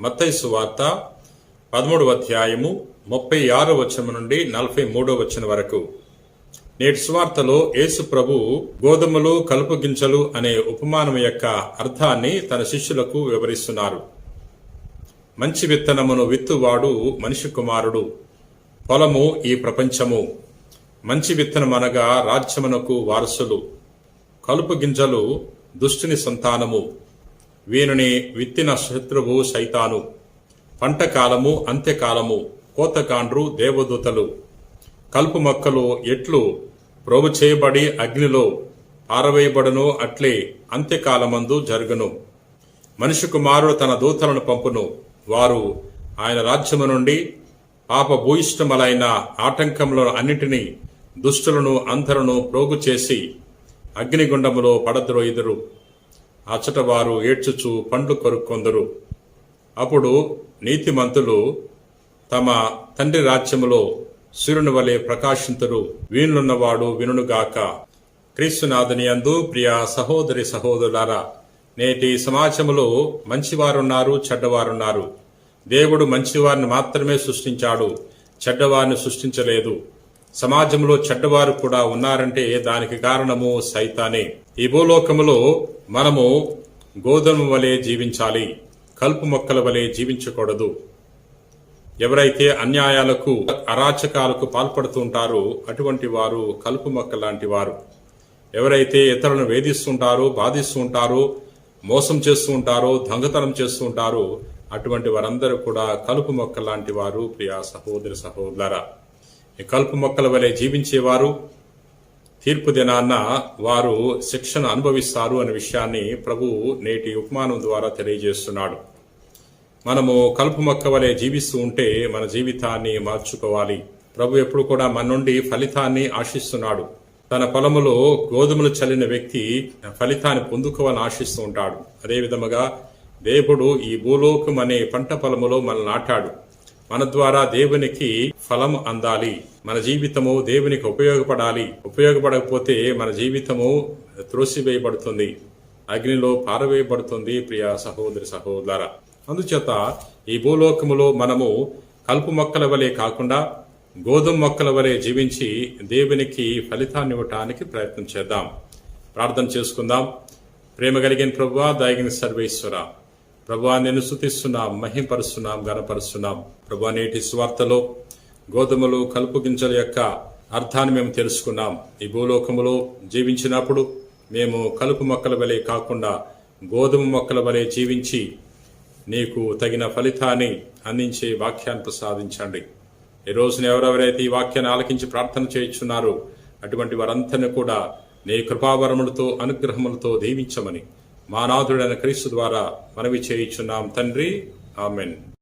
మత్తయి సువార్త 13వ అధ్యాయము 36వ వచనం నుండి 43వ వచనం వరకు. నేటి సువార్తలో యేసు ప్రభు గోధుమలు కలుపు గింజలు అనే ఉపమానం యొక్క అర్థాన్ని తన శిష్యులకు వివరిస్తున్నారు. మంచి విత్తనమును విత్తువాడు మనిషి కుమారుడు, పొలము ఈ ప్రపంచము. మంచి విత్తనమనగా రాజ్యమునకు వారసులు, కలుపు గింజలు దుష్టుని సంతానము, వీనిని విత్తిన శత్రువు సైతాను. పంట కాలము అంత్యకాలము, కోతకాండ్రు దేవదూతలు. కలుపు మొక్కలు ఎట్లు ప్రోగు చేయబడి అగ్నిలో పారవేయబడును అట్లే అంత్యకాలమందు జరుగును. మనిషి కుమారుడు తన దూతలను పంపును, వారు ఆయన రాజ్యము నుండి పాప భూయిష్టములైన ఆటంకములను అన్నిటినీ దుష్టులను అందరను ప్రోగు చేసి అగ్నిగుండములో పడద్రోయుదురు. అచ్చట వారు ఏడ్చుచు పండ్లు కొరుక్కొందురు. అప్పుడు నీతిమంతులు తమ తండ్రి రాజ్యములో సూర్యుని వలె ప్రకాశింతురు. వీణులున్నవాడు వినుగాక. క్రీస్తునాథుని యందు ప్రియ సహోదరి సహోదరులారా, నేటి సమాజములో మంచివారున్నారు, చెడ్డవారున్నారు. దేవుడు మంచివారిని మాత్రమే సృష్టించాడు, చెడ్డవారిని సృష్టించలేదు. సమాజంలో చెడ్డవారు కూడా ఉన్నారంటే దానికి కారణము సైతానే. ఈ భూలోకములో మనము గోధుమ వలె జీవించాలి, కలుపు మొక్కల వలె జీవించకూడదు. ఎవరైతే అన్యాయాలకు అరాచకాలకు పాల్పడుతూ ఉంటారో అటువంటి వారు కలుపు మొక్క లాంటి వారు. ఎవరైతే ఇతరులను వేధిస్తుంటారో, బాధిస్తూ ఉంటారో, మోసం చేస్తూ ఉంటారో, దొంగతనం చేస్తూ ఉంటారో అటువంటి వారందరూ కూడా కలుపు మొక్క లాంటి వారు. ప్రియ సహోదరి సహోదరులారా, ఈ కలుపు మొక్కల వలె జీవించేవారు తీర్పు దినాన్న వారు శిక్షను అనుభవిస్తారు అనే విషయాన్ని ప్రభు నేటి ఉపమానం ద్వారా తెలియజేస్తున్నాడు. మనము కలుపు మొక్క వలె జీవిస్తూ ఉంటే మన జీవితాన్ని మార్చుకోవాలి. ప్రభు ఎప్పుడు కూడా మన నుండి ఫలితాన్ని ఆశిస్తున్నాడు. తన పొలములో గోధుమలు చల్లిన వ్యక్తి ఫలితాన్ని పొందుకోవాలని ఆశిస్తూ ఉంటాడు. అదేవిధముగా దేవుడు ఈ భూలోకం అనే పంట పొలములో మనల్ని నాటాడు. మన ద్వారా దేవునికి ఫలం అందాలి. మన జీవితము దేవునికి ఉపయోగపడాలి. ఉపయోగపడకపోతే మన జీవితము త్రోసివేయబడుతుంది, అగ్నిలో పారవేయబడుతుంది. ప్రియ సహోదరి సహోదరులారా, అందుచేత ఈ భూలోకములో మనము కలుపు మొక్కల వలె కాకుండా గోధుమ మొక్కల వలె జీవించి దేవునికి ఫలితాన్ని ఇవ్వటానికి ప్రయత్నం చేద్దాం. ప్రార్థన చేసుకుందాం. ప్రేమ కలిగిన ప్రభువా, దయగిన సర్వేశ్వర, ప్రభువా నేను స్తుతిస్తున్నాం, మహింపరుస్తున్నాం, గణపరుస్తున్నాం. ప్రభువా నేటి సువార్తలో గోధుమలు కలుపు గింజల యొక్క అర్థాన్ని మేము తెలుసుకున్నాం. ఈ భూలోకములో జీవించినప్పుడు మేము కలుపు మొక్కల వలె కాకుండా గోధుమ మొక్కల వలె జీవించి నీకు తగిన ఫలితాన్ని అందించే వాక్యాన్ని ప్రసాదించండి. ఈ రోజున ఎవరెవరైతే ఈ వాక్యాన్ని ఆలకించి ప్రార్థన చేయించున్నారో అటువంటి వారందరినీ కూడా నీ కృపావరములతో అనుగ్రహములతో దీవించమని మా నాథుడైన క్రీస్తు ద్వారా మనవి చేయించున్నాం తండ్రి. ఆమెన్.